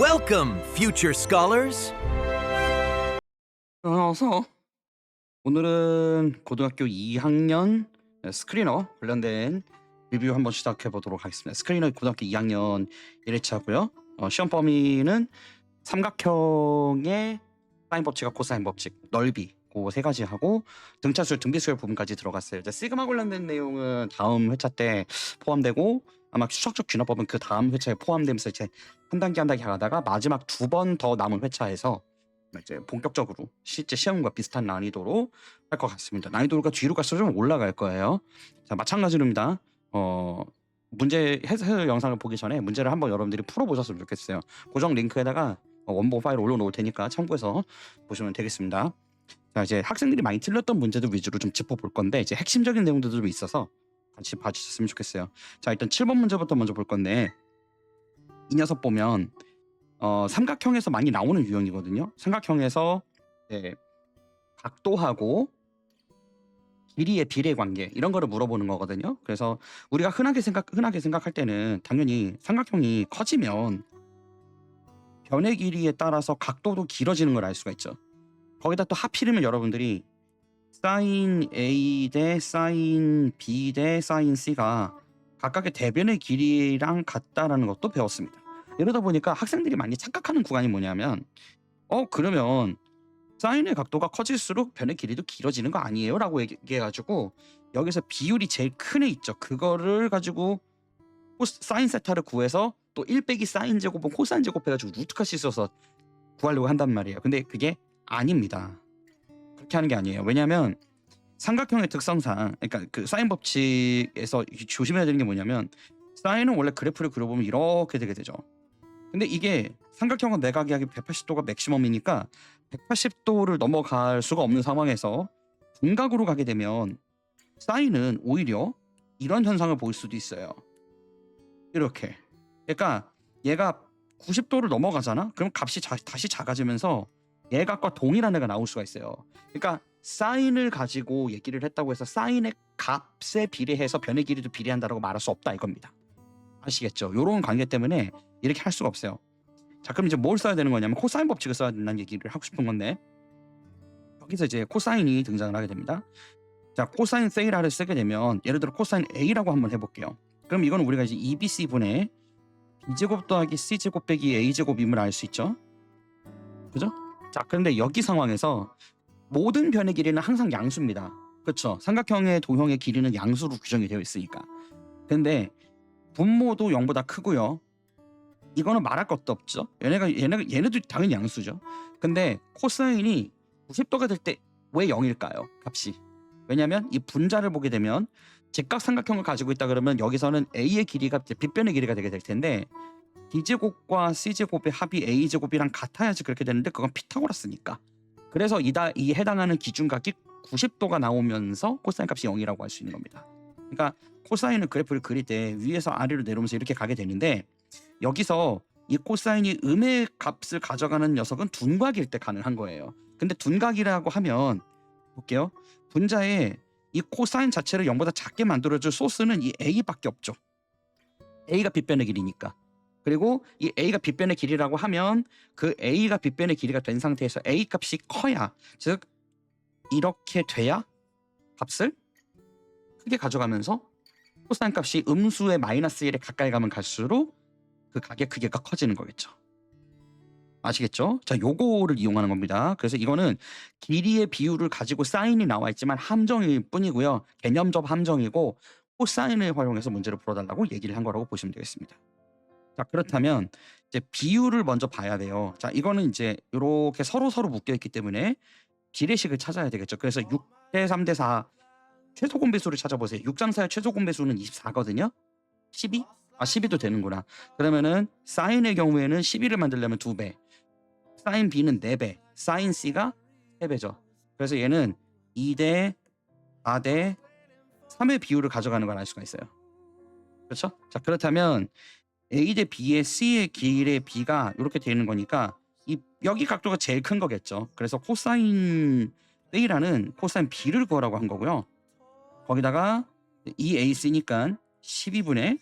Welcome, future scholars. 어서 오늘은 고등학교 2학년 스크리너 관련된 리뷰 한번 시작해 보도록 하겠습니다. 스크리너 고등학교 2학년 1회차고요. 시험 범위는 삼각형의 사인 법칙과 코사인 법칙, 넓이 그 세 가지 하고 등차수열, 등비수열 부분까지 들어갔어요. 이제 시그마 관련된 내용은 다음 회차 때 포함되고 아마 추적적 균합법은 그 다음 회차에 포함되면서 이제 한 단계 한 단계 가다가 마지막 2번 더 남은 회차에서 이제 본격적으로 실제 시험과 비슷한 난이도로 할 것 같습니다. 난이도가 뒤로 갈수록 좀 올라갈 거예요. 자, 마찬가지로입니다. 문제 해설 영상을 보기 전에 문제를 한번 여러분들이 풀어보셨으면 좋겠어요. 고정 링크에다가 원본 파일 올려놓을 테니까 참고해서 보시면 되겠습니다. 자, 이제 학생들이 많이 틀렸던 문제들 위주로 좀 짚어볼 건데 이제 핵심적인 내용들도 좀 있어서 같이 봐주셨으면 좋겠어요. 자, 일단 7번 문제부터 먼저 볼 건데 이 녀석 보면 삼각형에서 많이 나오는 유형이거든요. 삼각형에서 각도하고 길이의 비례 관계 이런 거를 물어보는 거거든요. 그래서 우리가 흔하게 생각할 때는 당연히 삼각형이 커지면 변의 길이에 따라서 각도도 길어지는 걸 알 수가 있죠. 거기다 또 하필이면 여러분들이 사인 A 대 사인 B 대 사인 C가 각각의 대변의 길이랑 같다라는 것도 배웠습니다. 이러다 보니까 학생들이 많이 착각하는 구간이 뭐냐면 그러면 사인의 각도가 커질수록 변의 길이도 길어지는 거 아니에요? 라고 얘기해가지고 여기서 비율이 제일 큰 애 있죠. 그거를 가지고 사인 세타를 구해서 또 1 빼기 사인 제곱은 코사인 제곱 해가지고 루트까지 써서 구하려고 한단 말이에요. 근데 그게 아닙니다. 그렇게 하는 게 아니에요. 왜냐하면 삼각형의 특성상, 그러니까 그 사인 법칙에서 조심해야 되는 게 뭐냐면 사인은 원래 그래프를 그려보면 이렇게 되게 되죠. 근데 이게 삼각형은 내각이 180도가 맥시멈이니까 180도를 넘어갈 수가 없는 상황에서 분각으로 가게 되면 사인은 오히려 이런 현상을 보일 수도 있어요. 이렇게. 그러니까 얘가 90도를 넘어가잖아? 그럼 값이 다시 작아지면서 얘각과 동일한 애가 나올 수가 있어요. 그러니까 사인을 가지고 얘기를 했다고 해서 사인의 값에 비례해서 변의 길이도 비례한다고 말할 수 없다 이겁니다. 아시겠죠? 요런 관계 때문에 이렇게 할 수가 없어요. 자, 그럼 이제 뭘 써야 되는 거냐면 코사인 법칙을 써야 된다는 얘기를 하고 싶은 건데 여기서 이제 코사인이 등장을 하게 됩니다. 자, 코사인 세이라를 쓰게 되면 예를 들어 코사인 A라고 한번 해볼게요. 그럼 이건 우리가 이제 2bc분의 b제곱 더하기 c제곱 빼기 a제곱임을 알 수 있죠. 그죠? 자, 그런데 여기 상황에서 모든 변의 길이는 항상 양수입니다. 그렇죠? 삼각형의 도형의 길이는 양수로 규정이 되어 있으니까. 근데 분모도 0보다 크고요. 이거는 말할 것도 없죠. 얘네도 당연히 양수죠. 근데 코사인이 90도가 될 때 왜 0일까요? 값이. 왜냐하면 이 분자를 보게 되면 직각 삼각형을 가지고 있다 그러면 여기서는 a의 길이가 빗변의 길이가 되게 될 텐데 b제곱과 c제곱의 합이 a제곱이랑 같아야지 그렇게 되는데 그건 피타고라스니까. 그래서 이 해당하는 기준각이 90도가 나오면서 코사인 값이 0이라고 할 수 있는 겁니다. 그러니까 코사인은 그래프를 그릴 때 위에서 아래로 내려오면서 이렇게 가게 되는데 여기서 이 코사인이 음의 값을 가져가는 녀석은 둔각일 때 가능한 거예요. 근데 둔각이라고 하면 볼게요. 분자에 이 코사인 자체를 0보다 작게 만들어줄 소스는 이 a밖에 없죠. a가 빗변의 길이니까. 그리고 이 a가 빗변의 길이라고 하면 그 a가 빗변의 길이가 된 상태에서 a 값이 커야, 즉 이렇게 돼야 값을 크게 가져가면서 코사인 값이 음수의 마이너스 1에 가까이 가면 갈수록 그 각의 크기가 커지는 거겠죠. 아시겠죠? 자, 요거를 이용하는 겁니다. 그래서 이거는 길이의 비율을 가지고 사인이 나와 있지만 함정일 뿐이고요. 개념적 함정이고 코사인을 활용해서 문제를 풀어달라고 얘기를 한 거라고 보시면 되겠습니다. 자, 그렇다면 이제 비율을 먼저 봐야 돼요. 자, 이거는 이제 이렇게 서로 묶여 있기 때문에 비례식을 찾아야 되겠죠. 그래서 6대 3대 4 최소 공배수를 찾아보세요. 6장사의 최소 공배수는 24거든요. 12? 12도 되는구나. 그러면은 사인의 경우에는 12를 만들려면 2배, 사인 B는 4배, 사인 C가 3배죠. 그래서 얘는 2대 4대 3의 비율을 가져가는 걸 알 수가 있어요. 그렇죠? 자, 그렇다면 A 대 B의 C의 길의 B가 이렇게 되는 거니까 여기 각도가 제일 큰 거겠죠. 그래서 코사인 A라는 코사인 B를 구하라고 한 거고요. 거기다가 이 AC니까 12분의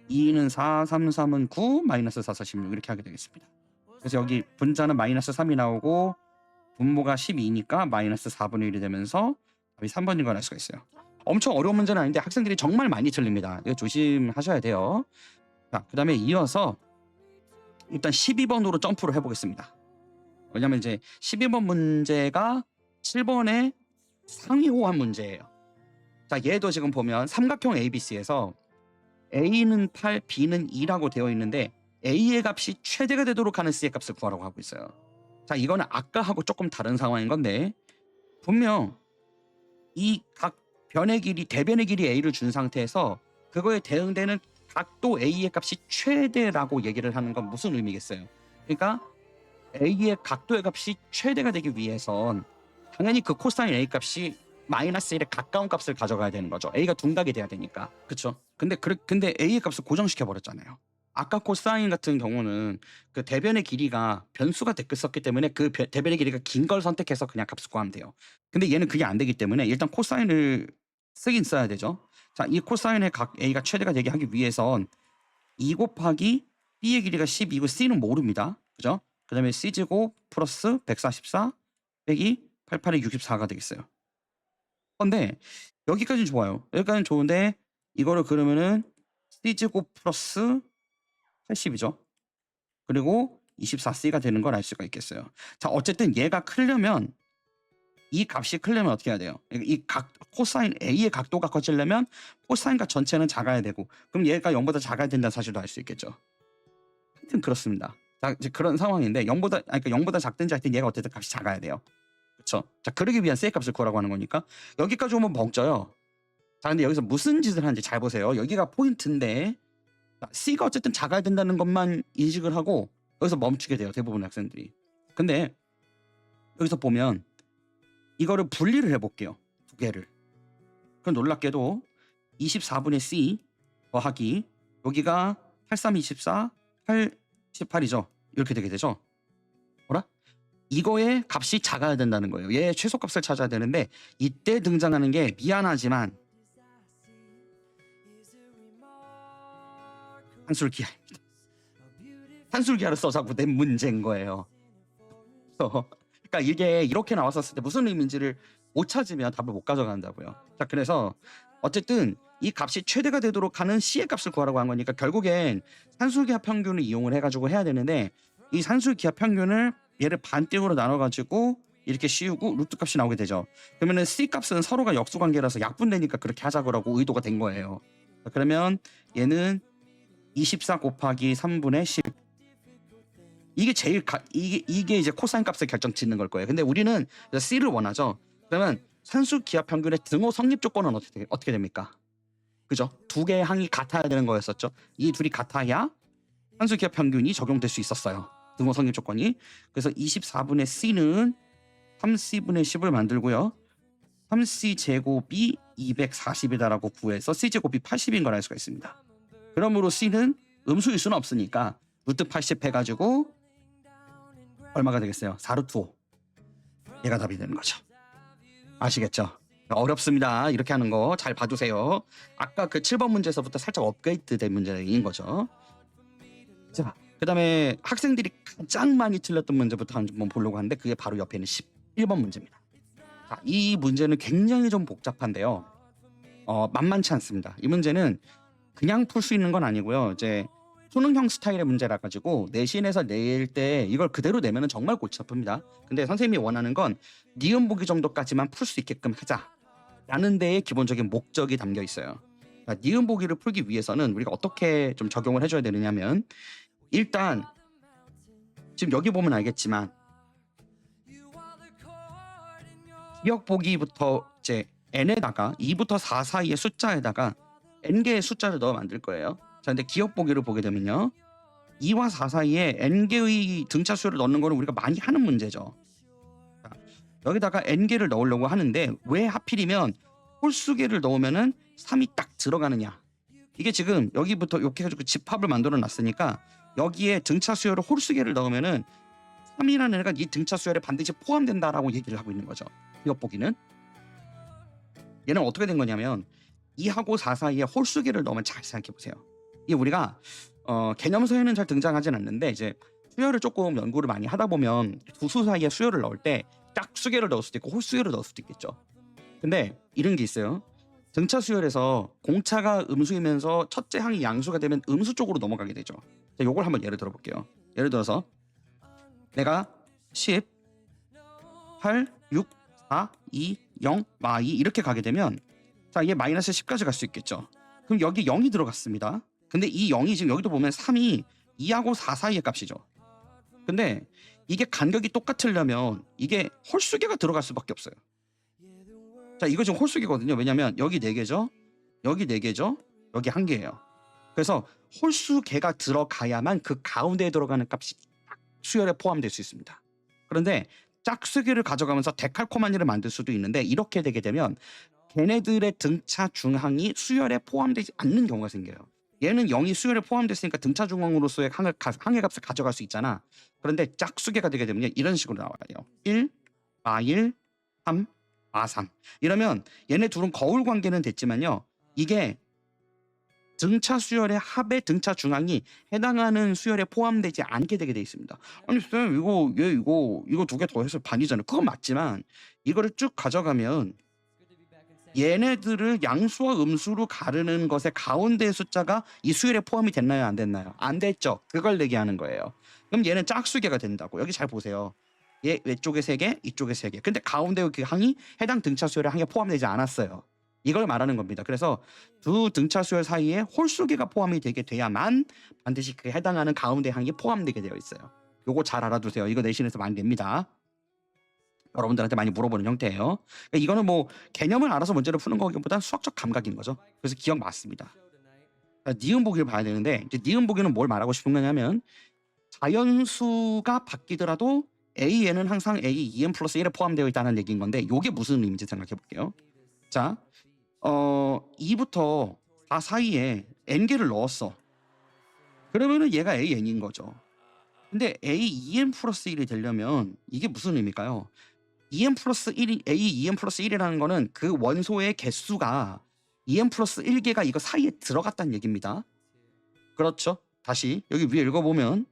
2는 4, 3, 3은 9, 마이너스 4, 4, 16 이렇게 하게 되겠습니다. 그래서 여기 분자는 마이너스 3이 나오고 분모가 12니까 마이너스 4분의 1이 되면서 답이 3번인 걸 알 수가 있어요. 엄청 어려운 문제는 아닌데 학생들이 정말 많이 틀립니다. 이거 조심하셔야 돼요. 자, 그 다음에 이어서 일단 12번으로 점프를 해보겠습니다. 왜냐면 이제 12번 문제가 7번의 상위 호환 문제예요. 자, 얘도 지금 보면 삼각형 ABC에서 A는 8, B는 2라고 되어 있는데 A의 값이 최대가 되도록 하는 C의 값을 구하라고 하고 있어요. 자, 이거는 아까하고 조금 다른 상황인 건데 분명 이 각 변의 길이, 대변의 길이 A를 준 상태에서 그거에 대응되는 각도 A의 값이 최대라고 얘기를 하는 건 무슨 의미겠어요? 그러니까 A의 각도의 값이 최대가 되기 위해선 당연히 그 코사인 A 값이 마이너스 1에 가까운 값을 가져가야 되는 거죠. A가 둔각이 돼야 되니까. 그쵸? 근데 A의 값을 고정시켜 버렸잖아요. 아까 코사인 같은 경우는 그 대변의 길이가 변수가 됐었기 때문에 그 대변의 길이가 긴 걸 선택해서 그냥 값을 구하면 돼요. 근데 얘는 그게 안 되기 때문에 일단 코사인을 쓰긴 써야 되죠. 자, 이 코사인의 각 A가 최대가 되게 하기 위해선 2 곱하기 B의 길이가 12고 C는 모릅니다. 그죠? 그 다음에 C제곱 플러스 144 빼기 88이 64가 되겠어요. 근데 여기까지는 좋아요. 여기까지는 좋은데 이거를 그러면은 C제곱 플러스 80이죠. 그리고 24C가 되는 걸 알 수가 있겠어요. 자, 어쨌든 얘가 크려면 이 값이 크려면 어떻게 해야 돼요? 이 코사인 A의 각도가 커지려면 코사인과 전체는 작아야 되고 그럼 얘가 0보다 작아야 된다는 사실도 알 수 있겠죠. 하여튼 그렇습니다. 자, 이제 그런 상황인데 0보다 작든지 하여튼 얘가 어쨌든 값이 작아야 돼요. 그렇죠? 자, 그러기 위한 C의 값을 구하라고 하는 거니까 여기까지 오면 멍져요. 자, 근데 여기서 무슨 짓을 하는지 잘 보세요. 여기가 포인트인데 C가 어쨌든 작아야 된다는 것만 인식을 하고 여기서 멈추게 돼요. 대부분의 학생들이. 근데 여기서 보면 이거를 분리를 해볼게요. 두 개를. 그럼 놀랍게도 24분의 C 더하기 여기가 83, 24, 8, 18이죠. 이렇게 되게 되죠. 뭐라? 이거의 값이 작아야 된다는 거예요. 얘의 최소값을 찾아야 되는데 이때 등장하는 게 미안하지만 산술기하입니다. 산술기하를 써자고 낸 문제인 거예요. 그러니까 이게 이렇게 나왔었을 때 무슨 의미인지를 못 찾으면 답을 못 가져간다고요. 자, 그래서 어쨌든 이 값이 최대가 되도록 하는 C의 값을 구하라고 한 거니까 결국엔 산술기하 평균을 이용을 해가지고 해야 되는데 이 산술기하 평균을 얘를 반띵으로 나눠가지고 이렇게 씌우고 루트 값이 나오게 되죠. 그러면은 C 값은 서로가 역수관계라서 약분되니까 그렇게 하자고 의도가 된 거예요. 자, 그러면 얘는 24 곱하기 3분의 10 이게 제일 이게 이제 코사인 값을 결정짓는 걸 거예요. 근데 우리는 C를 원하죠. 그러면 산수 기하 평균의 등호 성립 조건은 어떻게 됩니까? 그죠? 두 개의 항이 같아야 되는 거였었죠. 이 둘이 같아야 산수 기하 평균이 적용될 수 있었어요. 등호 성립 조건이. 그래서 24분의 C는 3C분의 10을 만들고요. 3C 제곱이 240이다라고 구해서 C 제곱이 80인 걸 알 수가 있습니다. 그러므로 C는 음수일 수는 없으니까 루트 80 해가지고 얼마가 되겠어요? 4루트 5. 얘가 답이 되는 거죠. 아시겠죠? 어렵습니다. 이렇게 하는 거 잘 봐주세요. 아까 그 7번 문제에서부터 살짝 업그레이드 된 문제인 거죠. 자, 그 다음에 학생들이 가장 많이 틀렸던 문제부터 한번 보려고 하는데 그게 바로 옆에 있는 11번 문제입니다. 자, 이 문제는 굉장히 좀 복잡한데요. 만만치 않습니다. 이 문제는 그냥 풀 수 있는 건 아니고요. 이제 수능형 스타일의 문제라 가지고 내신에서 낼 때 이걸 그대로 내면은 정말 골치 아픕니다. 근데 선생님이 원하는 건 니은 보기 정도까지만 풀 수 있게끔 하자라는 데에 기본적인 목적이 담겨 있어요. 그러니까 니은 보기를 풀기 위해서는 우리가 어떻게 좀 적용을 해줘야 되느냐면 일단 지금 여기 보면 알겠지만 기억 보기부터 이제 n에다가 2부터 4 사이의 숫자에다가 n개의 숫자를 넣어 만들 거예요. 자, 근데 기억 보기를 보게 되면요. 2와 4 사이에 n개의 등차 수를 넣는 거는 우리가 많이 하는 문제죠. 자, 여기다가 n개를 넣으려고 하는데 왜 하필이면 홀수개를 넣으면은 3이 딱 들어가느냐. 이게 지금 여기부터 이렇게 해가지고 집합을 만들어 놨으니까 여기에 등차 수열을 홀수개를 넣으면은 3이라는 애가 이 등차 수열에 반드시 포함된다라고 얘기를 하고 있는 거죠. 기억 보기는. 얘는 어떻게 된 거냐면 2하고 4 사이에 홀수개를 넣으면 잘 생각해 보세요. 이 우리가 개념서에는 잘 등장하진 않는데 이제 수열을 조금 연구를 많이 하다 보면 두 수 사이에 수열을 넣을 때 짝수계를 넣을 수도 있고 홀수계를 넣을 수도 있겠죠. 근데 이런 게 있어요. 등차 수열에서 공차가 음수이면서 첫째 항이 양수가 되면 음수 쪽으로 넘어가게 되죠. 자, 요걸 한번 예를 들어 볼게요. 예를 들어서 내가 10, 8, 6, 4, 2, 0, 마2 이렇게 가게 되면 자, 얘 마이너스 10까지 갈 수 있겠죠. 그럼 여기 0이 들어갔습니다. 근데 이 0이 지금 여기도 보면 3이 2하고 4 사이의 값이죠. 근데 이게 간격이 똑같으려면 이게 홀수계가 들어갈 수밖에 없어요. 자, 이거 지금 홀수계거든요. 왜냐면 여기 4개죠. 여기 4개죠. 여기 1개예요. 그래서 홀수계가 들어가야만 그 가운데에 들어가는 값이 딱 수열에 포함될 수 있습니다. 그런데 짝수계를 가져가면서 데칼코마니를 만들 수도 있는데 이렇게 되게 되면 걔네들의 등차 중항이 수열에 포함되지 않는 경우가 생겨요. 얘는 0이 수열에 포함됐으니까 등차 중항으로서의 항의 값을 가져갈 수 있잖아. 그런데 짝수계가 되게 되면 이런 식으로 나와요. 1, 마1, 3, 마3 이러면 얘네 둘은 거울 관계는 됐지만요. 이게 등차 수열의 합의 등차 중항이 해당하는 수열에 포함되지 않게 되게 돼 있습니다. 아니 쌤 이거 두 개 더 해서 반이잖아요. 그건 맞지만 이거를 쭉 가져가면 얘네들을 양수와 음수로 가르는 것의 가운데 숫자가 이 수열에 포함이 됐나요? 안 됐나요? 안 됐죠. 그걸 얘기하는 거예요. 그럼 얘는 짝수계가 된다고. 여기 잘 보세요. 얘 왼쪽에 3개, 이쪽에 3개. 근데 가운데 그 항이 해당 등차 수열의 항에 포함되지 않았어요. 이걸 말하는 겁니다. 그래서 두 등차 수열 사이에 홀수계가 포함이 되게 돼야만 반드시 그 해당하는 가운데 항이 포함되게 되어 있어요. 요거 잘 알아두세요. 이거 내신에서 많이 냅니다. 여러분들한테 많이 물어보는 형태예요. 그러니까 이거는 뭐 개념을 알아서 문제를 푸는 거기보다 수학적 감각인 거죠. 그래서 기억 맞습니다. 니은 보기를 봐야 되는데 이제 니은 보기는 뭘 말하고 싶은 거냐면 자연수가 바뀌더라도 a에는 항상 a 2n 플러스 1에 포함되어 있다는 얘기인 건데 이게 무슨 의미인지 생각해 볼게요. 자, 2부터 4 사이에 n개를 넣었어. 그러면은 얘가 an인 거죠. 근데 a 2n 플러스 1이 되려면 이게 무슨 의미일까요? 2n 플러스 1이 a 2n 플러스 1이라는 거는 그 원소의 개수가 2n 플러스 1개가 이거 사이에 들어갔다는 얘기입니다. 그렇죠? 다시 여기 위에 읽어보면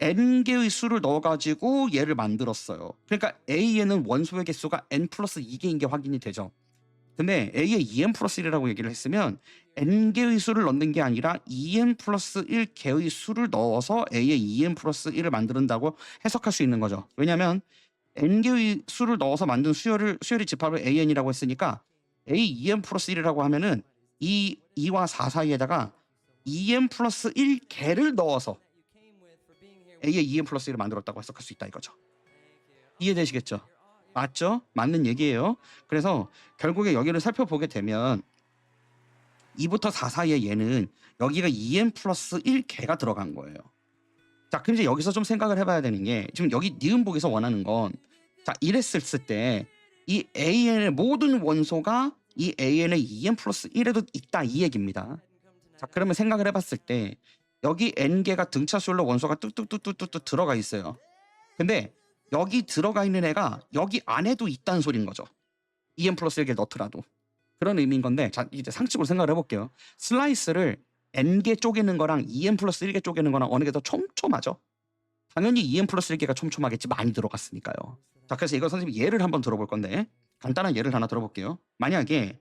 n개의 수를 넣어가지고 얘를 만들었어요. 그러니까 a에는 원소의 개수가 n 플러스 2개인 게 확인이 되죠. 근데 a에 2n 플러스 1이라고 얘기를 했으면 n개의 수를 넣는 게 아니라 2n 플러스 1개의 수를 넣어서 a에 2n 플러스 1을 만든다고 해석할 수 있는 거죠. 왜냐하면 n개의 수를 넣어서 만든 수열의 집합을 an이라고 했으니까 a 2n 플러스 1이라고 하면은 2와 4 사이에다가 2n 플러스 1개를 넣어서 a에 2n 플러스 1을 만들었다고 해석할 수 있다 이거죠. 이해되시겠죠? 맞죠? 맞는 얘기예요. 그래서 결국에 여기를 살펴보게 되면 2부터 4 사이에 얘는 여기가 2n 플러스 1개가 들어간 거예요. 자, 그럼 이제 여기서 좀 생각을 해봐야 되는 게 지금 여기 니은복에서 원하는 건 자, 이랬을 때 이 an의 모든 원소가 이 an의 2n 플러스 1에도 있다 이 얘기입니다. 자, 그러면 생각을 해봤을 때 여기 n개가 등차 수열로 원소가 뚝뚝뚝뚝뚝 들어가 있어요. 근데 여기 들어가 있는 애가 여기 안에도 있다는 소리인 거죠. 2n 플러스 1개 넣더라도. 그런 의미인 건데 자, 이제 상식으로 생각을 해볼게요. 슬라이스를 n개 쪼개는 거랑 2n 플러스 1개 쪼개는 거랑 어느 게 더 촘촘하죠? 당연히 2n 플러스 1개가 촘촘하겠지. 많이 들어갔으니까요. 자, 그래서 이거 선생님 예를 한번 들어볼 건데 간단한 예를 하나 들어볼게요. 만약에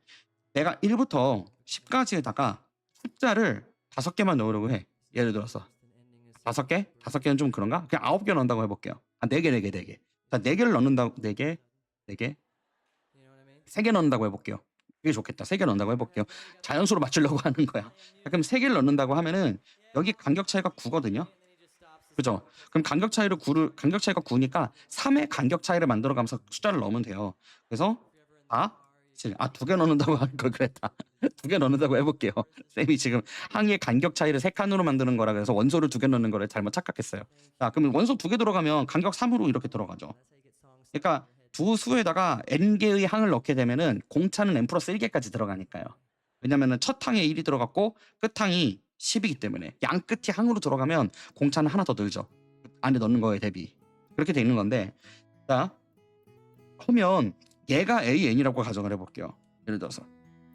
내가 1부터 10까지에다가 숫자를 5개만 넣으려고 해. 예를 들어서 5개? 5개는 좀 그런가? 그냥 9개 넣는다고 해볼게요. 4개. 자, 4개를 넣는다고 4개. 3개 넣는다고 해볼게요. 이게 좋겠다. 3개 넣는다고 해볼게요. 자연수로 맞추려고 하는 거야. 자, 그럼 3개를 넣는다고 하면은 여기 간격 차이가 9거든요. 그죠? 그럼 간격 차이가 9니까 3의 간격 차이를 만들어가면서 숫자를 넣으면 돼요. 그래서 4, 7. 2개 넣는다고 할 걸 그랬다. 2개 넣는다고 해볼게요. 쌤이 지금 항의 간격 차이를 3칸으로 만드는 거라 그래서 원소를 2개 넣는 거를 잘못 착각했어요. 자, 그러면 원소 2개 들어가면 간격 3으로 이렇게 들어가죠. 그러니까 두 수에다가 n개의 항을 넣게 되면은 공차는 n 플러스 1개까지 들어가니까요. 왜냐면은 첫 항에 1이 들어갔고 끝 항이 10이기 때문에 양 끝이 항으로 들어가면 공차는 하나 더 늘죠. 안에 넣는 거에 대비. 그렇게 돼 있는 건데 자, 그러면 얘가 an이라고 가정을 해볼게요. 예를 들어서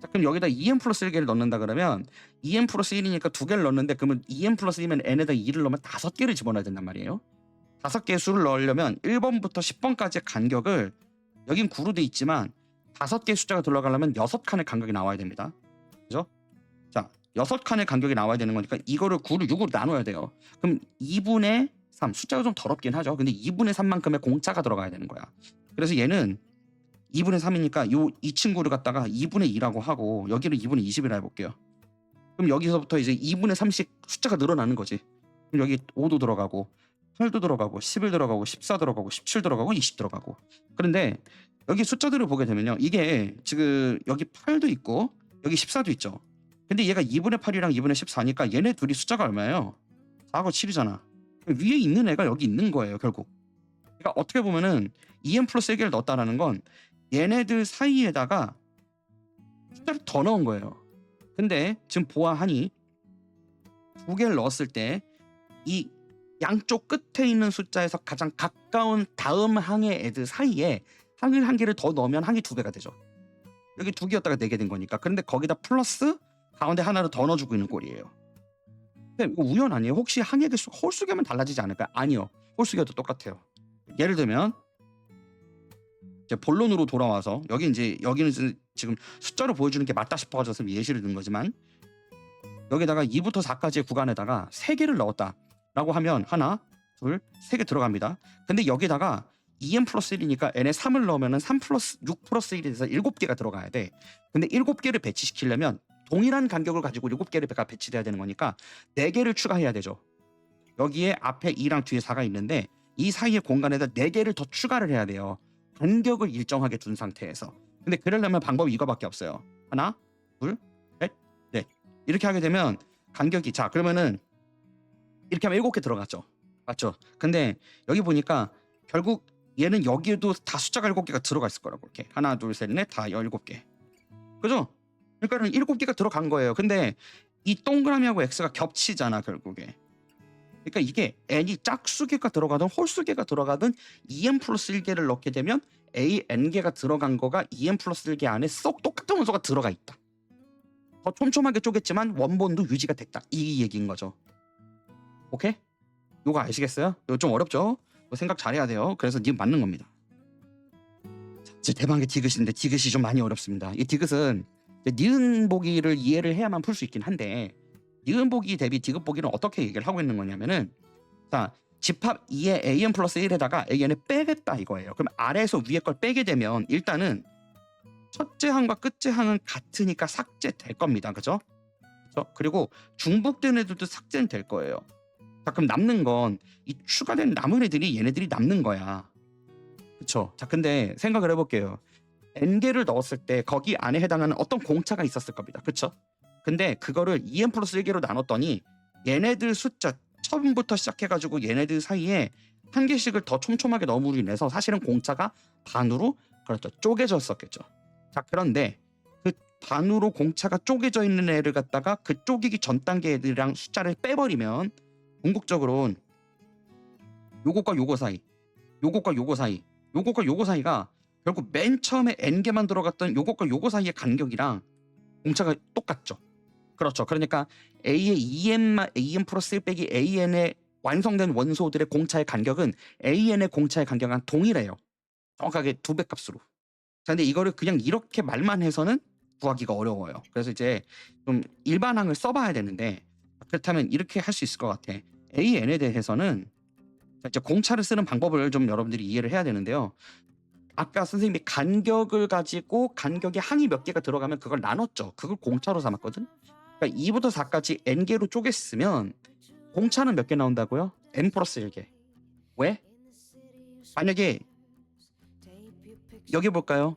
자, 그럼 여기다 2n 플러스 1개를 넣는다 그러면 2n 플러스 1이니까 2개를 넣는데 그러면 2n 플러스 1이면 n에다 2를 넣으면 5개를 집어넣어야 된단 말이에요. 5개의 수를 넣으려면 1번부터 10번까지의 간격을 여긴 9로 돼 있지만 5개의 숫자가 들어가려면 6칸의 간격이 나와야 됩니다. 그죠? 자, 6칸의 간격이 나와야 되는 거니까 이거를 9를 6으로 나눠야 돼요. 그럼 2분의 3, 숫자가 좀 더럽긴 하죠. 근데 2분의 3만큼의 공차가 들어가야 되는 거야. 그래서 얘는 2분의 3이니까 이 친구를 갖다가 2분의 2라고 하고 여기를 2분의 20이라 해볼게요. 그럼 여기서부터 이제 2분의 3씩 숫자가 늘어나는 거지. 그럼 여기 5도 들어가고 8도 들어가고 11 들어가고 14 들어가고 17 들어가고 20 들어가고. 그런데 여기 숫자들을 보게 되면요. 이게 지금 여기 8도 있고 여기 14도 있죠. 근데 얘가 2분의 8이랑 2분의 14니까 얘네 둘이 숫자가 얼마예요? 4하고 7이잖아. 위에 있는 애가 여기 있는 거예요, 결국. 그러니까 어떻게 보면은 2n 플러스 1개를 넣었다라는 건 얘네들 사이에다가 숫자를 더 넣은 거예요. 근데 지금 보아하니 2개를 넣었을 때 이 양쪽 끝에 있는 숫자에서 가장 가까운 다음 항의 애들 사이에 항을 한 개를 더 넣으면 항이 2배가 되죠. 여기 2개였다가 4개 된 거니까. 그런데 거기다 플러스 가운데 하나를 더 넣어주고 있는 꼴이에요. 근데 이거 우연 아니에요? 혹시 항의 개수 홀수계면 달라지지 않을까요? 아니요. 홀수계도 똑같아요. 예를 들면 이제 본론으로 돌아와서 여기는 지금 숫자로 보여주는 게 맞다 싶어서 예시를 든 거지만 여기다가 2부터 4까지의 구간에다가 3개를 넣었다라고 하면 하나, 둘, 3개 들어갑니다. 근데 여기다가 2n 플러스 1이니까 n에 3을 넣으면 3 플러스 6 플러스 1이 돼서 7개가 들어가야 돼. 근데 7개를 배치시키려면 동일한 간격을 가지고 7개가 배치돼야 되는 거니까 4개를 추가해야 되죠. 여기에 앞에 2랑 뒤에 4가 있는데 이 사이의 공간에다 4개를 더 추가를 해야 돼요. 간격을 일정하게 둔 상태에서. 근데 그러려면 방법이 이거밖에 없어요. 하나, 둘, 셋, 넷. 이렇게 하게 되면 간격이 자 그러면은 이렇게 하면 7개 들어갔죠. 맞죠? 근데 여기 보니까 결국 얘는 여기에도 다 숫자가 7개가 들어가 있을 거라고. 이렇게 하나, 둘, 셋, 넷 다 17개. 그죠? 그러니까는 7개가 들어간 거예요. 근데 이 동그라미하고 x가 겹치잖아 결국에. 그러니까 이게 n이 짝수개가 들어가든 홀수개가 들어가든 2n 플러스 1개를 넣게 되면 a n개가 들어간 거가 2n 플러스 1개 안에 쏙 똑같은 원소가 들어가 있다. 더 촘촘하게 쪼갰지만 원본도 유지가 됐다. 이 얘기인 거죠. 오케이? 요거 아시겠어요? 이거 좀 어렵죠? 이거 생각 잘해야 돼요. 그래서 님 맞는 겁니다. 제 대방의 디귿인데 디귿이 좀 많이 어렵습니다. 이 디귿은 니은 보기를 이해를 해야만 풀 수 있긴 한데 니은 보기 대비 디귿 보기는 어떻게 얘기를 하고 있는 거냐면은 자 집합 2의 an 플러스 1에다가 an을 빼겠다 이거예요. 그럼 아래에서 위에 걸 빼게 되면 일단은 첫째 항과 끝째 항은 같으니까 삭제될 겁니다. 그죠? 그리고 중복된 애들도 삭제는 될 거예요. 자 그럼 남는 건 이 추가된 남은 애들이 얘네들이 남는 거야. 그쵸? 자 근데 생각을 해볼게요. n개를 넣었을 때 거기 안에 해당하는 어떤 공차가 있었을 겁니다. 그쵸? 근데 그거를 2n 플러스 1개로 나눴더니 얘네들 숫자 처음부터 시작해가지고 얘네들 사이에 한 개씩을 더 촘촘하게 넣음으로 인해서 사실은 공차가 반으로 그렇죠 쪼개졌었겠죠. 자 그런데 그 반으로 공차가 쪼개져 있는 애를 갖다가 그 쪼개기 전 단계 애들이랑 숫자를 빼버리면 궁극적으로는 요것과 요거 사이 요것과 요거 사이 요것과 요거 사이가 결국 맨 처음에 n개만 들어갔던 요것과 요거 사이의 간격이랑 공차가 똑같죠. 그렇죠. 그러니까 a의 an 플러스 1 빼기 an의 완성된 원소들의 공차의 간격은 an의 공차의 간격과 동일해요. 정확하게 2배 값으로. 자, 근데 이거를 그냥 이렇게 말만 해서는 구하기가 어려워요. 그래서 이제 좀 일반항을 써봐야 되는데 그렇다면 이렇게 할 수 있을 것 같아. an에 대해서는 이제 공차를 쓰는 방법을 좀 여러분들이 이해를 해야 되는데요. 아까 선생님이 간격을 가지고 간격에 항이 몇 개가 들어가면 그걸 나눴죠. 그걸 공차로 삼았거든. 그러니까 2부터 4까지 n개로 쪼갰으면 공차는 몇 개 나온다고요? n 플러스 1개. 왜? 만약에 여기 볼까요?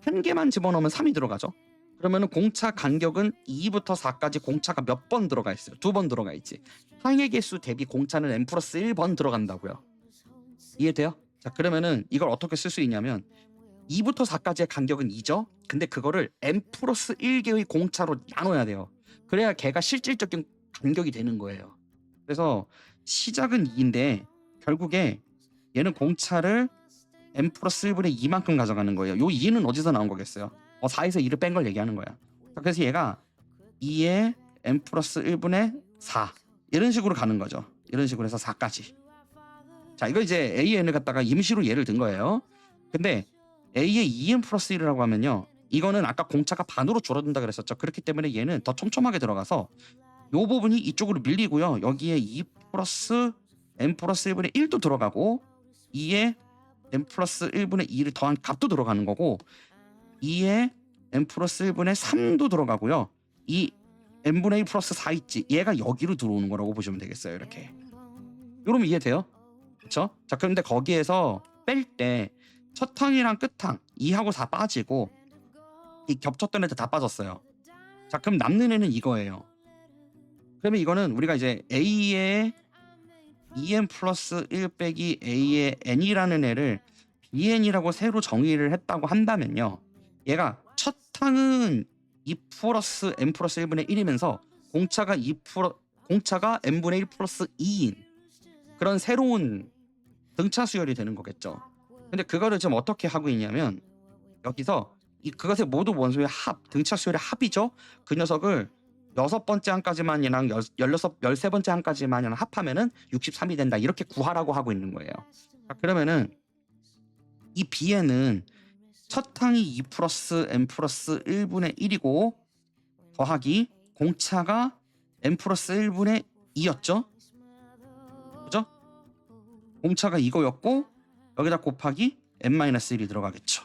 한 개만 집어넣으면 3이 들어가죠. 그러면 공차 간격은 2부터 4까지 공차가 몇 번 들어가 있어요? 2번 들어가 있지. 항의 개수 대비 공차는 n 플러스 1번 들어간다고요. 이해돼요? 자 그러면은 이걸 어떻게 쓸 수 있냐면 2부터 4까지의 간격은 2죠. 근데 그거를 n 플러스 1개의 공차로 나눠야 돼요. 그래야 걔가 실질적인 간격이 되는 거예요. 그래서 시작은 2인데 결국에 얘는 공차를 n 플러스 1분의 2만큼 가져가는 거예요. 요 2는 어디서 나온 거겠어요? 4에서 2를 뺀 걸 얘기하는 거야. 자, 그래서 얘가 2의 n 플러스 1분의 4 이런 식으로 가는 거죠. 이런 식으로 해서 4까지. 자, 이거 이제 AN을 갖다가 임시로 예를 든 거예요. 근데 A의 2n 플러스 1이라고 하면요, 이거는 아까 공차가 반으로 줄어든다 그랬었죠. 그렇기 때문에 얘는 더 촘촘하게 들어가서 요 부분이 이쪽으로 밀리고요. 여기에 2 플러스 n 플러스 1분의 1도 들어가고 2의 n 플러스 1분의 2를 더한 값도 들어가는 거고 2의 n 플러스 1분의 3도 들어가고요. 이 n분의 1 플러스 4 있지, 얘가 여기로 들어오는 거라고 보시면 되겠어요. 이렇게. 이러면 이해돼요? 그렇죠? 자, 그런데 거기에서 뺄 때 첫 항이랑 끝 항 2하고 4 빠지고 이 겹쳤던 애들 다 빠졌어요. 자, 그럼 남는 애는 이거예요. 그러면 이거는 우리가 이제 A의 2n 플러스 1 빼기 A의 n이라는 애를 bn이라고 새로 정의를 했다고 한다면요, 얘가 첫 항은 2 플러스 n 플러스 1분의 1이면서 공차가 공차가 n분의 1 플러스 2인 그런 새로운 등차 수열이 되는 거겠죠. 근데 그거를 지금 어떻게 하고 있냐면, 여기서 그것의 모두 원소의 합, 등차 수열의 합이죠. 그 녀석을 6번째 항까지만이랑 13번째 항까지만이랑 합하면은 63이 된다, 이렇게 구하라고 하고 있는 거예요. 자, 그러면은 이 bn은 첫 항이 2 플러스 n 플러스 1분의 1이고 더하기 공차가 n 플러스 1분의 2였죠. 그죠? 공차가 이거였고 여기다 곱하기 n-1이 들어가겠죠.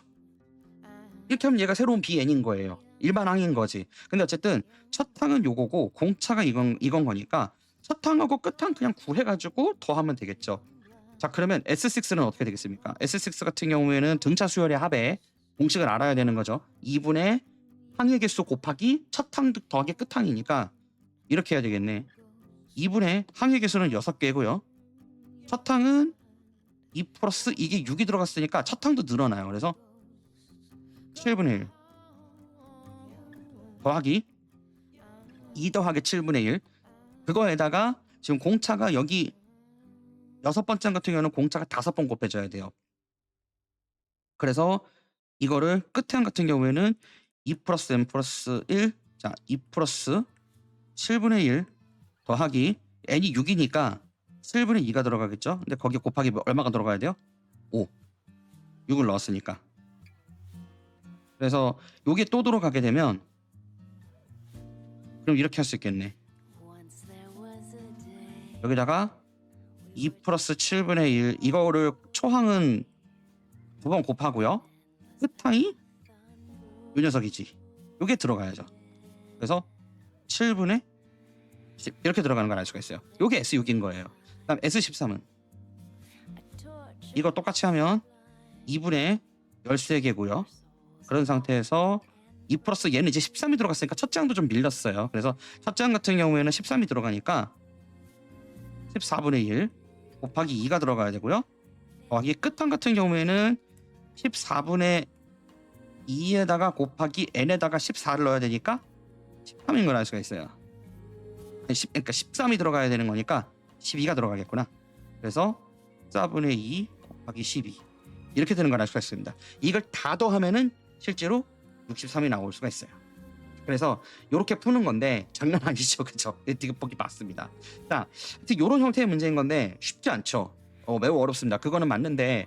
이렇게 하면 얘가 새로운 bn인 거예요. 일반 항인 거지. 근데 어쨌든 첫 항은 요거고 공차가 이건 거니까 첫 항하고 끝 항 그냥 구해가지고 더하면 되겠죠. 자, 그러면 S6는 어떻게 되겠습니까? S6 같은 경우에는 등차 수열의 합에 공식을 알아야 되는 거죠. 2분의 항의 개수 곱하기 첫 항 더하기 끝 항이니까 이렇게 해야 되겠네. 2분의 항의 개수는 6개고요. 첫 항은 2 플러스 이게 6이 들어갔으니까 첫 항도 늘어나요. 그래서 7분의 1 더하기 2 더하기 7분의 1, 그거에다가 지금 공차가 여기 6번째 같은 경우는 공차가 5번 곱해져야 돼요. 그래서 이거를 끝에 같은 경우에는 2 플러스 n 플러스 1, 자, 2 플러스 7분의 1 더하기 n이 6이니까 7분의 2가 들어가겠죠. 근데 거기 곱하기 얼마가 들어가야 돼요? 5. 6을 넣었으니까. 그래서 요게 또 들어가게 되면 그럼 이렇게 할 수 있겠네. 여기다가 2 플러스 7분의 1 이거를 초항은 2번 곱하고요. 끝항이 요 녀석이지. 요게 들어가야죠. 그래서 7분의 10 이렇게 들어가는 걸 알 수가 있어요. 요게 S6인 거예요. 그다음 S13은 이거 똑같이 하면 2분의 13개고요. 그런 상태에서 2 플러스 얘는 이제 13이 들어갔으니까 첫째 항도 좀 밀렸어요. 그래서 첫째 항 같은 경우에는 13이 들어가니까 14분의 1 곱하기 2가 들어가야 되고요. 더하기 끝항 같은 경우에는 14분의 2에다가 곱하기 n에다가 14를 넣어야 되니까 13인 걸 알 수가 있어요. 그러니까 13이 들어가야 되는 거니까 12가 들어가겠구나. 그래서 14분의 2 곱하기 12 이렇게 되는 걸 알 수가 있습니다. 이걸 다 더하면은 실제로 63이 나올 수가 있어요. 그래서 이렇게 푸는 건데 장난 아니죠, 그렇죠? 디귿보기 맞습니다. 자, 이런 형태의 문제인 건데 쉽지 않죠. 매우 어렵습니다. 그거는 맞는데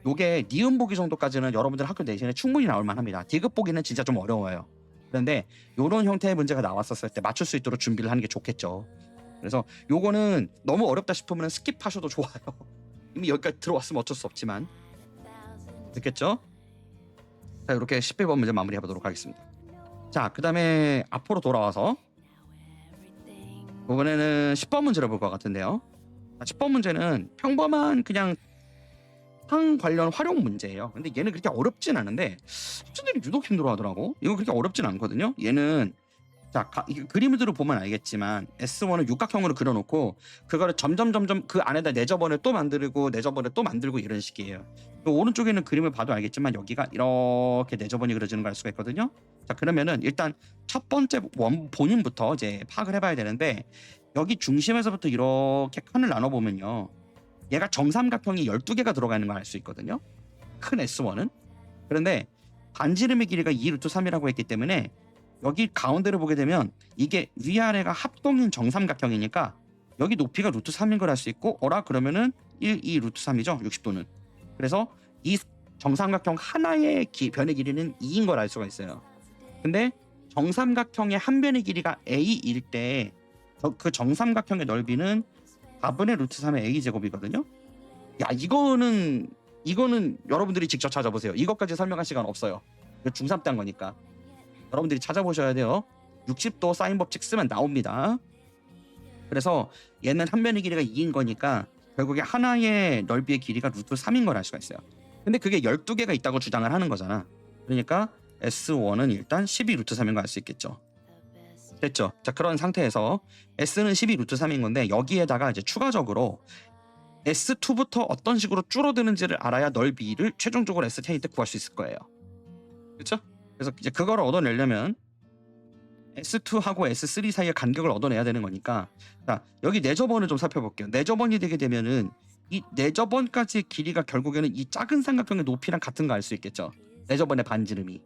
요게 니은 보기 정도까지는 여러분들 학교 내신에 충분히 나올 만합니다. 디귿보기는 진짜 좀 어려워요. 그런데 이런 형태의 문제가 나왔었을 때 맞출 수 있도록 준비를 하는 게 좋겠죠. 그래서 요거는 너무 어렵다 싶으면 스킵하셔도 좋아요. 이미 여기까지 들어왔으면 어쩔 수 없지만. 됐겠죠? 자, 이렇게 11번 문제 마무리해 보도록 하겠습니다. 자, 그 다음에 앞으로 돌아와서 이번에는 10번 문제를 볼 것 같은데요. 10번 문제는 평범한 그냥 항 관련 활용 문제예요. 근데 얘는 그렇게 어렵진 않은데 학생들이 유독 힘들어하더라고. 이거 그렇게 어렵진 않거든요. 얘는 자, 그림들을 보면 알겠지만 S1을 육각형으로 그려놓고 그거를 점점 그 안에다 내저번을 또 만들고 내저번을 또 만들고 이런 식이에요. 그 오른쪽에는 그림을 봐도 알겠지만 여기가 이렇게 내저번이 그려지는 걸 알 수가 있거든요. 자, 그러면은 일단 첫 번째 본인부터 이제 파악을 해봐야 되는데, 여기 중심에서부터 이렇게 칸을 나눠보면요, 얘가 정삼각형이 12개가 들어가 있는 걸 알 수 있거든요. 큰 S1은. 그런데 반지름의 길이가 2 루트 3이라고 했기 때문에 여기 가운데를 보게 되면 이게 위아래가 합동인 정삼각형이니까 여기 높이가 루트 3인 걸 알 수 있고 그러면은 1, 2 루트 3이죠. 60도는. 그래서 이 정삼각형 하나의 변의 길이는 2인 걸 알 수가 있어요. 근데 정삼각형의 한 변의 길이가 a일 때 그 정삼각형의 넓이는 4분의 루트 3의 a 제곱이거든요. 야, 이거는 여러분들이 직접 찾아보세요. 이것까지 설명할 시간 없어요. 중3 때 한 거니까. 여러분들이 찾아보셔야 돼요. 60도 사인 법칙 쓰면 나옵니다. 그래서 얘는 한 변의 길이가 2인 거니까 결국에 하나의 넓이의 길이가 루트 3인 걸 알 수가 있어요. 근데 그게 12개가 있다고 주장을 하는 거잖아. 그러니까 S1은 일단 12 루트 3인 걸 알 수 있겠죠. 됐죠? 자, 그런 상태에서 S는 12 루트 3인 건데 여기에다가 이제 추가적으로 S2부터 어떤 식으로 줄어드는지를 알아야 넓이를 최종적으로 S10일 때 구할 수 있을 거예요. 그렇죠? 그래서 이제 그거를 얻어내려면 S2하고 S3 사이의 간격을 얻어내야 되는 거니까, 자, 여기 내저번을 좀 살펴볼게요. 내저번이 되게 되면은 이 내저번까지의 길이가 결국에는 이 작은 삼각형의 높이랑 같은 거 알 수 있겠죠. 내저번의 반지름이.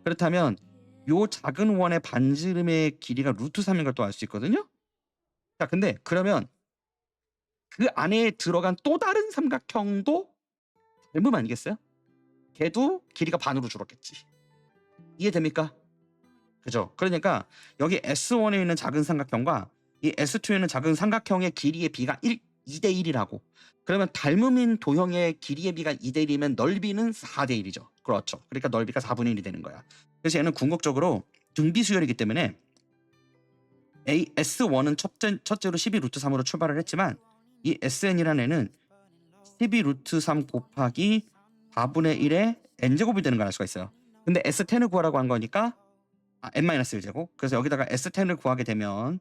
그렇다면 요 작은 원의 반지름의 길이가 루트 3인 걸 또 알 수 있거든요. 자, 근데 그러면 그 안에 들어간 또 다른 삼각형도 닮음 아니겠어요? 걔도 길이가 반으로 줄었겠지. 이해됩니까? 그죠? 그러니까 여기 S1에 있는 작은 삼각형과 이 S2에 있는 작은 삼각형의 길이의 비가 2대 1이라고. 그러면 닮음인 도형의 길이의 비가 2대 1이면 넓이는 4대 1이죠. 그렇죠. 그러니까 넓이가 4분의 1이 되는 거야. 그래서 얘는 궁극적으로 등비수열이기 때문에 S1은 첫째로 12 루트 3으로 출발을 했지만 이 SN이라는 애는 12 루트 3 곱하기 4분의 1의 n제곱이 되는 걸 알 수가 있어요. 근데 S10을 구하라고 한 거니까 n-1제곱. 그래서 여기다가 S10을 구하게 되면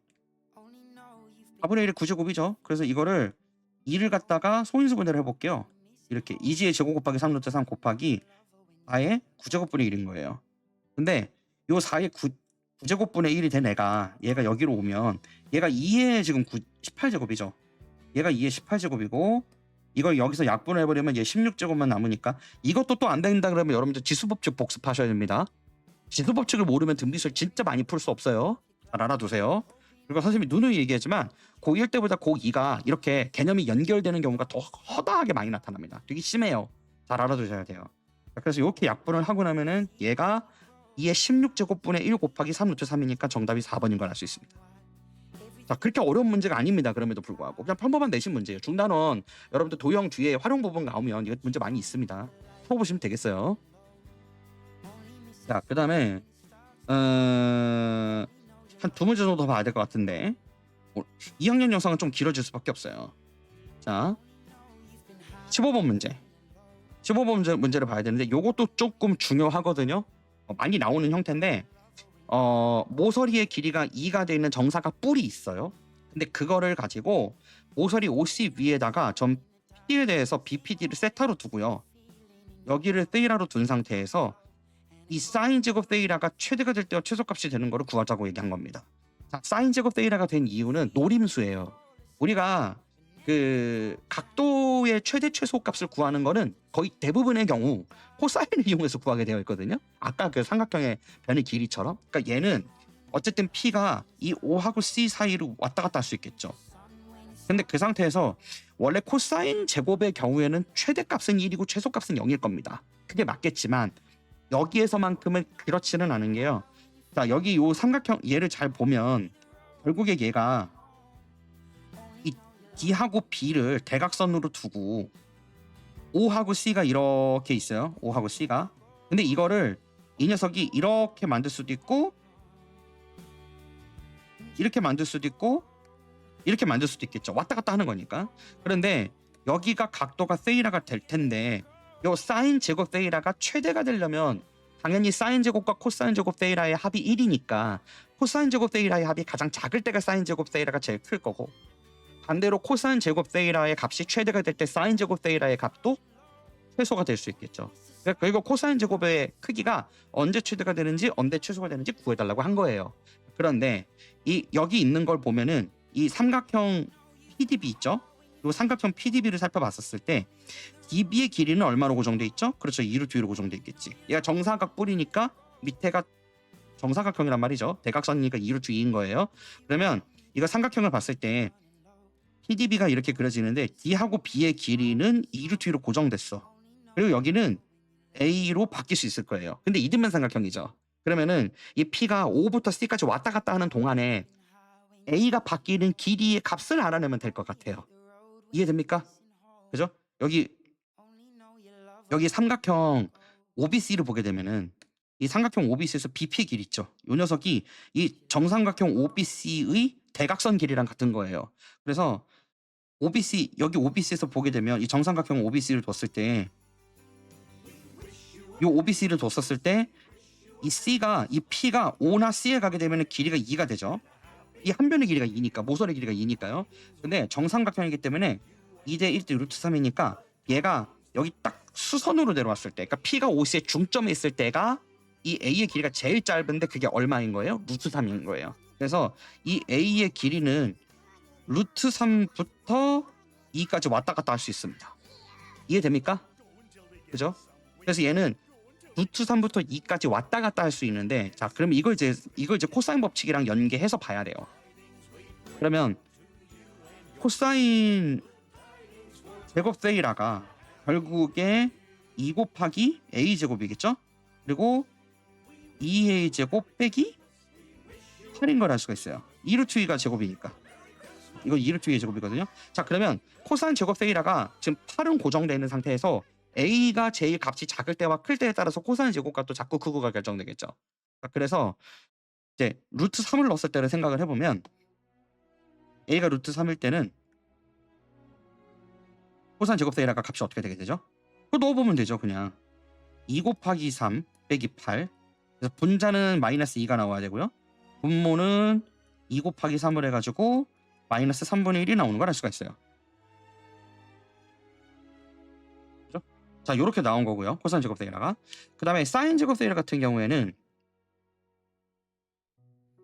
4분의 1의 9제곱이죠. 그래서 이거를 2를 갖다가 소인수분해를 해볼게요. 이렇게 2지의 제곱 곱하기 3 루트 3 곱하기 4의 9제곱분의 1인 거예요. 근데 요 4의 9제곱분의 1이 된 얘가 여기로 오면 얘가 2의 지금 18제곱이죠. 얘가 2의 18제곱이고 이걸 여기서 약분을 해버리면 얘 16제곱만 남으니까 이것도 또 안 된다 그러면 여러분들 지수법칙 복습하셔야 됩니다. 지수법칙을 모르면 등비수열 진짜 많이 풀 수 없어요. 잘 알아두세요. 그리고 선생님이 누누이 얘기하지만 고1 때보다 고2가 이렇게 개념이 연결되는 경우가 더 허다하게 많이 나타납니다. 되게 심해요. 잘 알아두셔야 돼요. 그래서 이렇게 약분을 하고 나면은 얘가 2의 16제곱분의 1 곱하기 3 루트 3이니까 정답이 4번인 걸 알 수 있습니다. 자, 그렇게 어려운 문제가 아닙니다. 그럼에도 불구하고 그냥 평범한 내신 문제예요. 중단원 여러분들 도형 뒤에 활용 부분 나오면 이거 문제 많이 있습니다. 풀어보시면 되겠어요. 자, 그 다음에 한 두 문제 정도 더 봐야 될 것 같은데 2학년 영상은 좀 길어질 수밖에 없어요. 자, 15번 문제. 15번 문제를 봐야 되는데 요것도 조금 중요하거든요. 많이 나오는 형태인데 모서리의 길이가 2가 되어 있는 정사각 뿔이 있어요. 근데 그거를 가지고 모서리 OC 위에다가 점 PD에 대해서 BPD를 세타로 두고요. 여기를 세이라로 둔 상태에서 이 사인 제곱 세이라가 최대가 될 때와 최소값이 되는 거를 구하자고 얘기한 겁니다. 자, 사인 제곱 세이라가 된 이유는 노림수예요. 우리가 그 각도의 최대 최소값을 구하는 거는 거의 대부분의 경우 코사인을 이용해서 구하게 되어 있거든요. 아까 그 삼각형의 변의 길이처럼. 그러니까 얘는 어쨌든 P가 이 O하고 C 사이로 왔다 갔다 할 수 있겠죠. 근데 그 상태에서 원래 코사인 제곱의 경우에는 최대값은 1이고 최소값은 0일 겁니다. 그게 맞겠지만 여기에서만큼은 그렇지는 않은 게요. 자, 여기 요 삼각형 얘를 잘 보면 결국에 얘가 이 D하고 B를 대각선으로 두고 O하고 C가 이렇게 있어요. O하고 C가. 근데 이거를 이 녀석이 이렇게 만들 수도 있고 이렇게 만들 수도 있고 이렇게 만들 수도 있겠죠. 왔다 갔다 하는 거니까. 그런데 여기가 각도가 세이라가 될 텐데 요 사인 제곱 세이라가 최대가 되려면 당연히 사인 제곱과 코사인 제곱 세이라의 합이 1이니까 코사인 제곱 세이라의 합이 가장 작을 때가 사인 제곱 세이라가 제일 클 거고, 반대로 코사인 제곱 세이라의 값이 최대가 될 때 사인 제곱 세이라의 값도 최소가 될 수 있겠죠. 그리고 코사인 제곱의 크기가 언제 최대가 되는지 언제 최소가 되는지 구해달라고 한 거예요. 그런데 이 여기 있는 걸 보면은 이 삼각형 PDB 있죠? 요 삼각형 PDB를 살펴봤었을 때 DB의 길이는 얼마로 고정돼 있죠? 그렇죠. 2루트 2로 고정돼 있겠지. 얘가 정사각 뿌리니까 밑에가 정사각형이란 말이죠. 대각선이니까 2루트 2인 거예요. 그러면 이거 삼각형을 봤을 때 PDB가 이렇게 그려지는데 D하고 B의 길이는 2루트 2로 고정됐어. 그리고 여기는 A로 바뀔 수 있을 거예요. 근데 이등변 삼각형이죠. 그러면은 이 P가 O부터 C까지 왔다 갔다 하는 동안에 A가 바뀌는 길이의 값을 알아내면 될 것 같아요. 이해됩니까? 그죠? 여기 삼각형 OBC를 보게 되면은 이 삼각형 OBC에서 BP의 길이 있죠. 이 녀석이 이 정삼각형 OBC의 대각선 길이랑 같은 거예요. 그래서 OBC 여기 OBC에서 보게 되면 이 정삼각형 OBC를 뒀을 때 이 OBC를 뒀었을 때 이 P가 O나 C에 가게 되면 길이가 2가 되죠. 이 한 변의 길이가 2니까 모서리 길이가 2니까요. 근데 정삼각형이기 때문에 2대 1대 루트 3이니까 얘가 여기 딱 수선으로 내려왔을 때, 그러니까 P가 OC의 중점에 있을 때가 이 A의 길이가 제일 짧은데 그게 얼마인 거예요? 루트 3인 거예요. 그래서 이 A의 길이는 루트 3부터 2까지 왔다 갔다 할 수 있습니다. 이해됩니까? 그죠? 그래서 얘는 루트 3부터 2까지 왔다 갔다 할 수 있는데, 자, 그럼 이걸 이제 코사인 법칙이랑 연계해서 봐야 돼요. 그러면 코사인 제곱 세이라가 결국에 2 곱하기 A 제곱이겠죠? 그리고 2A 제곱 빼기 8인 걸 알 수가 있어요. 2루트 2가 제곱이니까. 이거 2루트 2의 제곱이거든요. 자, 그러면 코사인 제곱 세이라가 지금 8은 고정되어 있는 상태에서 A가 제일 값이 작을 때와 클 때에 따라서 코사인 제곱값도 작고 크고가 결정되겠죠. 그래서 이제 루트 3을 넣었을 때를 생각을 해보면 A가 루트 3일 때는 코사인 제곱 세이라가 값이 어떻게 되게 되죠? 그거 넣어보면 되죠. 그냥 2 곱하기 3 빼기 8. 그래서 분자는 마이너스 2가 나와야 되고요. 분모는 2 곱하기 3을 해가지고 마이너스 3분의 1이 나오는 걸 알 수가 있어요. 그죠? 자, 이렇게 나온 거고요. 코사인 제곱 세이라가. 그 다음에 사인 제곱 세이라 같은 경우에는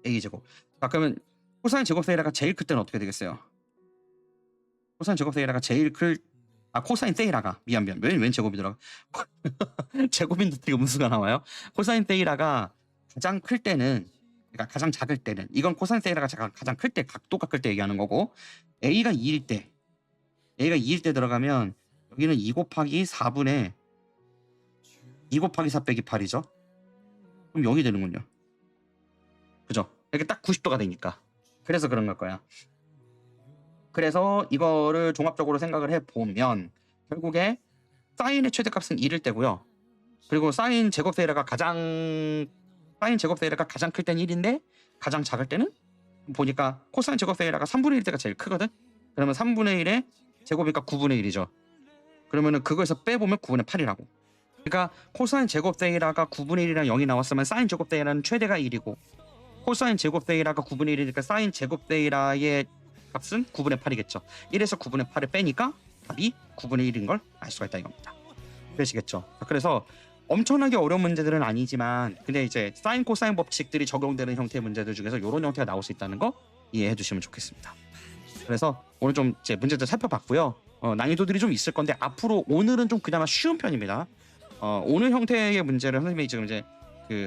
A 제곱. 자, 그러면 코사인 제곱 세이라가 제일 클 때는 어떻게 되겠어요? 코사인 제곱 세이라가 제일 클 코사인 세이라가 웬 제곱이 들어가? 제곱인데 되게 음수가 나와요. 코사인 세이라가 가장 클 때는, 그러니까 가장 작을 때는, 이건 코사인 세이라가 가장 클 때, 각도가 클 때 얘기하는 거고, A가 2일 때 들어가면 여기는 2 곱하기 4분의 2 곱하기 4 빼기 8이죠. 그럼 0이 되는군요. 그죠? 이렇게 딱 90도가 되니까. 그래서 그런 걸 거야. 그래서 이거를 종합적으로 생각을 해보면 결국에 사인의 최대값은 1일 때고요. 그리고 사인 제곱 세이라가 가장 클 때는 1인데 가장 작을 때는 보니까 코사인 제곱 세이라가 3분의 1 때가 제일 크거든. 그러면 3분의 1의 제곱이니까 9분의 1이죠. 그러면은 그거에서 빼보면 9분의 8이라고. 그러니까 코사인 제곱 세이라가 9분의 1이랑 0이 나왔으면 사인 제곱 세이라는 최대가 1이고, 코사인 제곱 세이라가 9분의 1이니까 사인 제곱 세이라의 값은 9분의 8이겠죠. 1에서 9분의 8을 빼니까 답이 9분의 1인 걸 알 수가 있다 이겁니다. 그러시겠죠. 그래서 엄청나게 어려운 문제들은 아니지만 근데 이제 사인 코사인 법칙들이 적용되는 형태의 문제들 중에서 이런 형태가 나올 수 있다는 거 이해해 주시면 좋겠습니다. 그래서 오늘 좀 이제 문제들 살펴봤고요. 난이도들이 좀 있을 건데 앞으로 오늘은 좀 그나마 쉬운 편입니다. 오늘 형태의 문제를 선생님이 지금 이제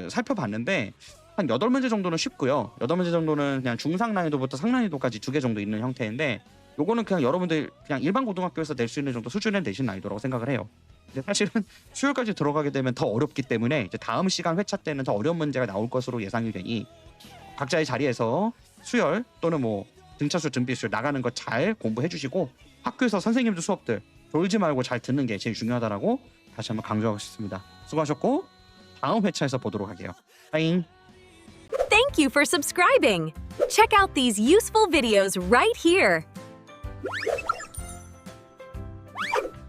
살펴봤는데 한 8문제 정도는 쉽고요. 8문제 정도는 그냥 중상 난이도부터 상난이도까지 2개 정도 있는 형태인데 요거는 그냥 여러분들 그냥 일반 고등학교에서 낼 수 있는 정도 수준의 내신 난이도라고 생각을 해요. 근데 사실은 수요일까지 들어가게 되면 더 어렵기 때문에 이제 다음 시간 회차 때는 더 어려운 문제가 나올 것으로 예상이 되니 각자의 자리에서 수열 또는 뭐 등차수 등비수 나가는 거 잘 공부해 주시고 학교에서 선생님들 수업들 졸지 말고 잘 듣는 게 제일 중요하다라고 다시 한번 강조하고 싶습니다. 수고하셨고 다음 회차에서 보도록 할게요. 빠잉. Thank you for subscribing. Check out these useful videos right here.